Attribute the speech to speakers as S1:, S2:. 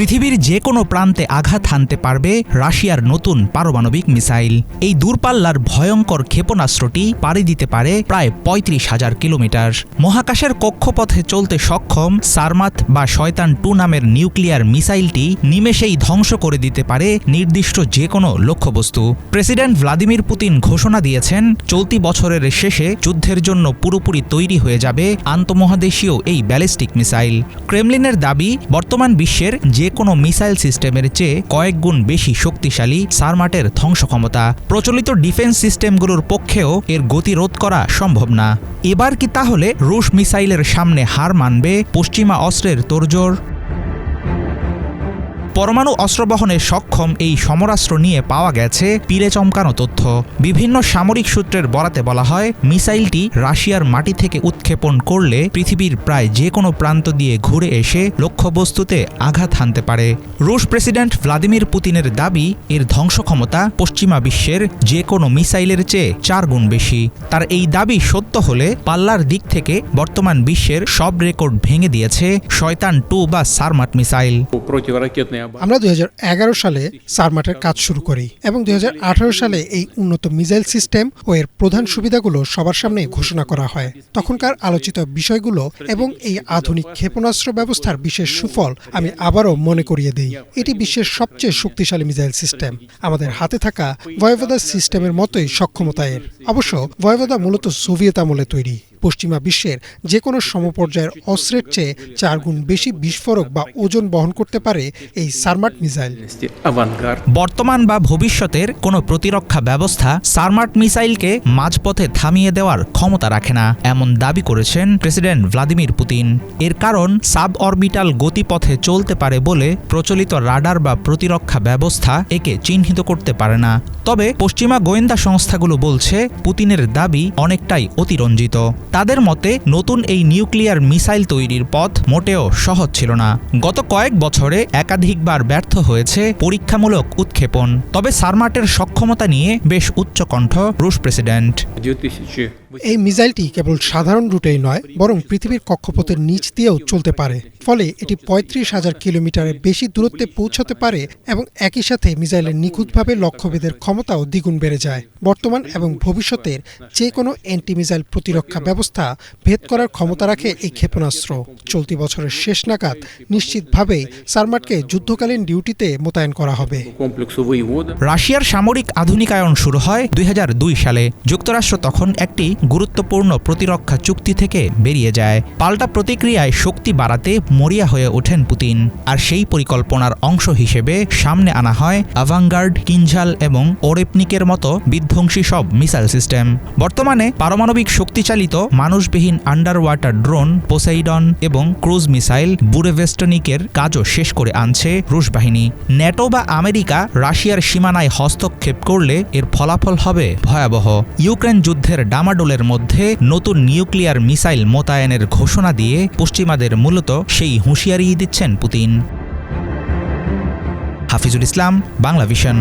S1: পৃথিবীর যে কোনো প্রান্তে আঘাত হানতে পারবে রাশিয়ার নতুন পারমাণবিক মিসাইল। এই দূরপাল্লার ভয়ঙ্কর ক্ষেপণাস্ত্রটি পাড়ি দিতে পারে প্রায় ৩৫,০০০ কিলোমিটার। মহাকাশের কক্ষপথে চলতে সক্ষম সারমাত বা শয়তান-2 নামের নিউক্লিয়ার মিসাইলটি নিমেষেই ধ্বংস করে দিতে পারে নির্দিষ্ট যে কোনো লক্ষ্যবস্তু। প্রেসিডেন্ট ভ্লাদিমির পুতিন ঘোষণা দিয়েছেন, চলতি বছরের শেষে যুদ্ধের জন্য পুরোপুরি তৈরি হয়ে যাবে আন্তঃমহাদেশীয় এই ব্যালিস্টিক মিসাইল। ক্রেমলিনের দাবি, বর্তমান বিশ্বের যে কোনো মিসাইল সিস্টেমের চেয়ে কয়েক গুণ বেশি শক্তিশালী সারমাটের ধ্বংস ক্ষমতা। প্রচলিত ডিফেন্স সিস্টেমগুলোর পক্ষেও এর গতি রোধ করা সম্ভব না। এবার কি তাহলে রুশ মিসাইলের সামনে হার মানবে পশ্চিমা অস্ত্রের তোড়জোড়? পরমাণু অস্ত্র বহনে সক্ষম এই সমরাস্ত্র নিয়ে পাওয়া গেছে পিলে চমকানো তথ্য। বিভিন্ন সামরিক সূত্রের বরাতে বলা হয়, মিসাইলটি রাশিয়ার মাটি থেকে উৎক্ষেপণ করলে পৃথিবীর প্রায় যে কোনো প্রান্ত দিয়ে ঘুরে এসে লক্ষ্যবস্তুতে আঘাত হানতে পারে। রুশ প্রেসিডেন্ট ভ্লাদিমির পুতিনের দাবি, এর ধ্বংস ক্ষমতা পশ্চিমা বিশ্বের যে কোনো মিসাইলের চেয়ে 4 গুণ বেশি। তার এই দাবি সত্য হলে পাল্লার দিক থেকে বর্তমান বিশ্বের সব রেকর্ড ভেঙে দিয়েছে শয়তান-2 বা সারমাট মিসাইল।
S2: আমরা 2011 সালে সারমাটের কাজ শুরু করি এবং 2018 সালে এই উন্নত মিসাইল সিস্টেম ও এর প্রধান সুবিধাগুলো সবার সামনে ঘোষণা করা হয়। তখনকার আলোচিত বিষয়গুলো এবং এই আধুনিক ক্ষেপণাস্ত্র ব্যবস্থার বিশেষ সুফল আমি আবারও মনে করিয়ে দিই। এটি বিশ্বের সবচেয়ে শক্তিশালী মিসাইল সিস্টেম। আমাদের হাতে থাকা ভয়েভোদা সিস্টেমের মতোই সক্ষমতা এর। অবশ্য ভয়েভোদা মূলত সোভিয়েত আমলে তৈরি। পশ্চিমা বিশ্বের যে কোনো সমপর্যায়ের অস্ত্রের চেয়ে 4 গুণ বেশি বিস্ফোরক বা ওজন বহন করতে পারে এই সারমাট মিসাইল।
S1: বর্তমান বা ভবিষ্যতের কোনো প্রতিরক্ষা ব্যবস্থা সারমাট মিসাইলকে মাঝপথে থামিয়ে দেওয়ার ক্ষমতা রাখে না, এমন দাবি করেছেন প্রেসিডেন্ট ভ্লাদিমির পুতিন। এর কারণ, সাব অরবিটাল গতিপথে চলতে পারে বলে প্রচলিত রাডার বা প্রতিরক্ষা ব্যবস্থা একে চিহ্নিত করতে পারে না। তবে পশ্চিমা গোয়েন্দা সংস্থাগুলো বলছে, পুতিনের দাবি অনেকটাই অতিরঞ্জিত। তাদের মতে, নতুন এই নিউক্লিয়ার মিসাইল তৈরির পথ মোটেও সহজ ছিল না। গত কয়েক বছরে একাধিকবার ব্যর্থ হয়েছে পরীক্ষামূলক উৎক্ষেপণ। তবে সারমাটের সক্ষমতা নিয়ে বেশ উচ্চকণ্ঠ রুশ প্রেসিডেন্ট।
S2: এই মিসাইলটি কেবল সাধারণ রুটেই নয়, বরং পৃথিবীর কক্ষপথের নিচ দিয়েও চলতে পারে। ফলে এটি ৩৫,০০০ কিলোমিটারের বেশি দূরত্বে পৌঁছাতে পারে এবং একই সাথে মিসাইলের নিখুঁতভাবে লক্ষ্যভেদের ক্ষমতাও দ্বিগুণ বেড়ে যায়। বর্তমান এবং ভবিষ্যতের যে কোনো অ্যান্টি মিসাইল প্রতিরক্ষা ব্যবস্থা ভেদ করার ক্ষমতা রাখে এই ক্ষেপণাস্ত্র। চলতি বছরের শেষ নাগাদ নিশ্চিতভাবেই সারমাটকে যুদ্ধকালীন ডিউটিতে মোতায়েন করা হবে।
S1: রাশিয়ার সামরিক আধুনিকায়ন শুরু হয় 2002 সালে। যুক্তরাষ্ট্র তখন একটি গুরুত্বপূর্ণ প্রতিরক্ষা চুক্তি থেকে বেরিয়ে যায়। পাল্টা প্রতিক্রিয়ায় শক্তি বাড়াতে মরিয়া হয়ে ওঠেন পুতিন। আর সেই পরিকল্পনার অংশ হিসেবে সামনে আনা হয় আভাঙ্গার্ড, কিনঝাল এবং ওরেপনিকের মতো বিধ্বংসী সব মিসাইল সিস্টেম। বর্তমানে পারমাণবিক শক্তিচালিত মানুষবিহীন আন্ডার ওয়াটার ড্রোন পোসাইডন এবং ক্রুজ মিসাইল বুরেভেস্টনিকের কাজও শেষ করে আনছে রুশ বাহিনী। ন্যাটো বা আমেরিকা রাশিয়ার সীমানায় হস্তক্ষেপ করলে এর ফলাফল হবে ভয়াবহ। ইউক্রেন যুদ্ধের ডামাডোলের মধ্যে নতুন নিউক্লিয়ার মিসাইল মোতায়েনের ঘোষণা দিয়ে পশ্চিমাদের মূলত সেই হুঁশিয়ারি দিচ্ছেন পুতিন। হাফিজুল ইসলাম, বাংলা ভিশন।